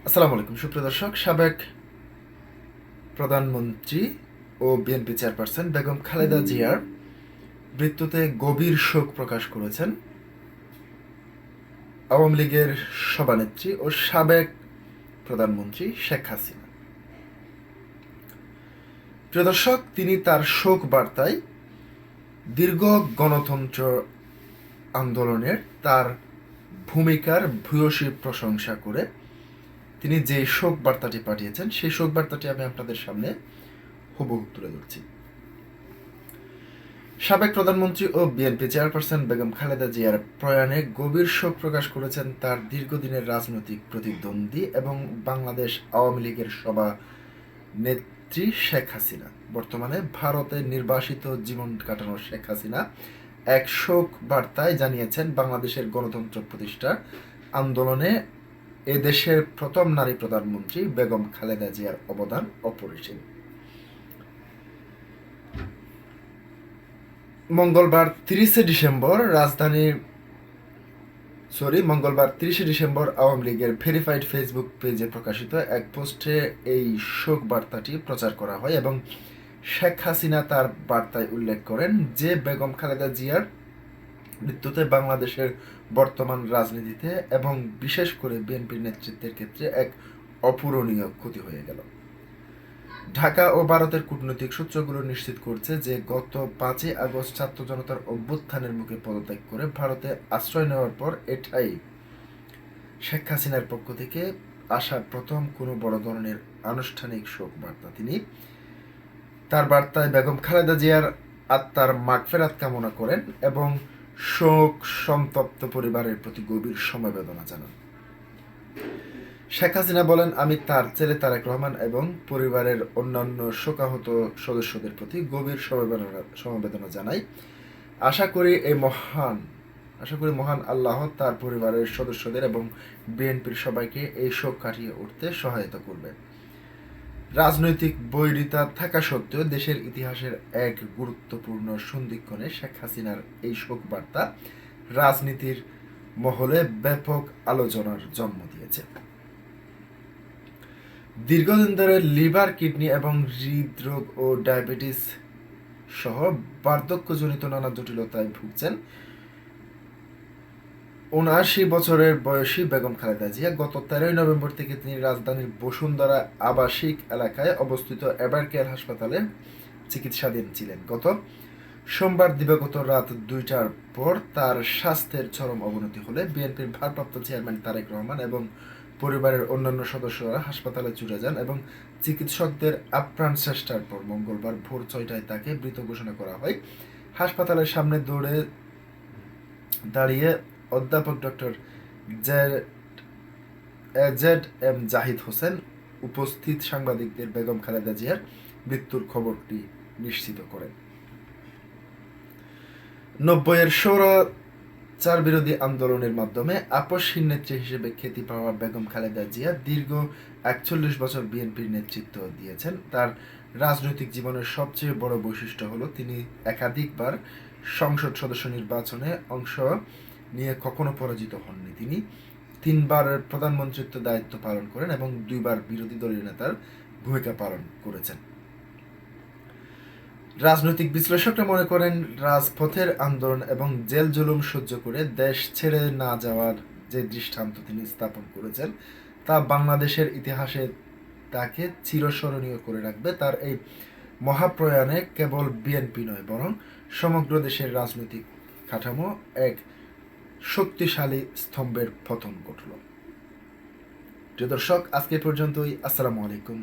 আসসালামু আলাইকুম সুপ্রিয় দর্শক। সাবেক প্রধানমন্ত্রী ও বিএনপি চেয়ারপারসন বেগম খালেদা জিয়ার মৃত্যুতে গভীর শোক প্রকাশ করেছেন আওয়ামী লীগের সভানেত্রী ও সাবেক প্রধানমন্ত্রী শেখ হাসিনা। প্রিয় দর্শক, তিনি তার শোক বার্তায় দীর্ঘ গণতন্ত্র আন্দোলনের তার ভূমিকার ভূয়সী প্রশংসা করে তিনি যে শোক বার্তাটি পাঠিয়েছেন সেই শোক বার্তাটি আমি আপনাদের সামনে হুবহু তুলে ধরছি। সাবেক প্রধানমন্ত্রী ও বিএনপি চেয়ারপারসন বেগম খালেদা জিয়ার প্রয়াণে গভীর শোক প্রকাশ করেছেন তার দীর্ঘদিনের রাজনৈতিক প্রতিদ্বন্দ্বী এবং বাংলাদেশ আওয়ামী লীগের সভানেত্রী শেখ হাসিনা। বর্তমানে ভারতে নির্বাসিত জীবন কাটানো শেখ হাসিনা এক শোক বার্তায় জানিয়েছেন বাংলাদেশের গণতন্ত্র প্রতিষ্ঠার আন্দোলনে এদেশের প্রথম নারী প্রধানমন্ত্রী বেগম খালেদা জিয়ার অবদান অপরিসীম। মঙ্গলবার 30শে ডিসেম্বর আওয়ামী লীগের ভেরিফাইড ফেসবুক পেজে প্রকাশিত এক পোস্টে এই শোক বার্তাটি প্রচার করা হয় এবং শেখ হাসিনা তার বার্তায় উল্লেখ করেন যে বেগম খালেদা জিয়ার মৃত্যুতে বাংলাদেশের বর্তমান রাজনীতিতে এবং বিশেষ করে বিএনপির নেতৃত্বের ক্ষেত্রে এক অপূরণীয় ক্ষতি হয়ে গেল। ঢাকা ও ভারতের কূটনৈতিক সূত্রগুলো নিশ্চিত করছে যে গত 5ই আগস্ট ছাত্র জনতার অভ্যুত্থানের মুখে পদত্যাগ করে ভারতে আশ্রয় নেওয়ার পর এটাই শেখ হাসিনার পক্ষ থেকে আসা প্রথম কোনো বড় ধরনের আনুষ্ঠানিক শোক বার্তা। তিনি তার বার্তায় বেগম খালেদা জিয়ার আত্মার মাগফেরাত কামনা করেন এবং শোক সন্তপ্ত পরিবারের প্রতি গভীর সমবেদনা জানান। শেখ হাসিনা বলেন, আমি তার ছেলে তারেক রহমান এবং পরিবারের অন্যান্য শোকাহত সদস্যদের প্রতি গভীর সমবেদনা জানাই। আশা করি মহান আল্লাহ তার পরিবারের সদস্যদের এবং বিএনপির সবাইকে এই শোক কাটিয়ে উঠতে সহায়তা করবে। রাজনৈতিক বৈরিতা থাকা সত্ত্বেও দেশের ইতিহাসের এক গুরুত্বপূর্ণ সন্ধিক্ষণে শেখ হাসিনার এই শোক বার্তা রাজনীতির মহলে ব্যাপক আলোচনার জন্ম দিয়েছে। দীর্ঘদিন ধরে লিভার, কিডনি এবং হৃদরোগ ও ডায়াবেটিস সহ বার্ধক্যজনিত নানা জটিলতায় ভুগছেন ৭৯ বছরের বয়সী বেগম খালেদা জিয়া। গত 13 নভেম্বর থেকে তিনি রাজধানীর বসুন্ধরা আবাসিক এলাকায় অবস্থিত এভারকেয়ার হাসপাতালে চিকিৎসাধীন ছিলেন। গত সোমবার দিবাগত রাত 2টার পর তার স্বাস্থ্যের চরম অবনতি হলে বিএনপির ভারপ্রাপ্ত চেয়ারম্যান তারেক রহমান এবং পরিবারের অন্যান্য সদস্যরা হাসপাতালে ছুটে যান এবং চিকিৎসকদের আপ্রাণ চেষ্টার পর মঙ্গলবার ভোর 6টায় তাকে মৃত ঘোষণা করা হয়। হাসপাতালের সামনে দাঁড়িয়ে অধ্যাপক doctor Z M Zahid Hossain উপস্থিত সাংবাদিকদের বেগম খালেদা জিয়ার মৃত্যুর খবরটি নিশ্চিত করেন। 90-এর স্বৈরাচার বিরোধী আন্দোলনের মাধ্যমে আপসহীন নেত্রী হিসেবে খ্যাতি পাওয়া বেগম খালেদা জিয়া দীর্ঘ 41 বছর বিএনপির নেতৃত্ব দিয়েছেন। তার রাজনৈতিক জীবনের সবচেয়ে বড় বৈশিষ্ট্য হলো তিনি একাধিকবার সংসদ সদস্য নির্বাচনে অংশ নিয়ে কখনো পরাজিত হননি। তিনি 3বার প্রধানমন্ত্রীত্ব দায়িত্ব পালন করেন এবং 2বার বিরোধী দলীয় নেতার ভূমিকা পালন করেছেন। রাজনৈতিক বিশ্লেষকরা মনে করেন রাজপথের আন্দোলন এবং জেল জুলুম সহ্য করে দেশ ছেড়ে না যাওয়ার যে দৃষ্টান্ত তিনি স্থাপন করেছেন তা বাংলাদেশের ইতিহাসে তাকে চিরস্মরণীয় করে রাখবে। তার এই মহাপ্রয়াণে কেবল বিএনপি নয় বরং সমগ্র দেশের রাজনৈতিক কাঠামো এক শক্তিশালী স্তম্ভের পতন ঘটল। প্রিয় দর্শক, আজকে পর্যন্তই। আসসালামু আলাইকুম।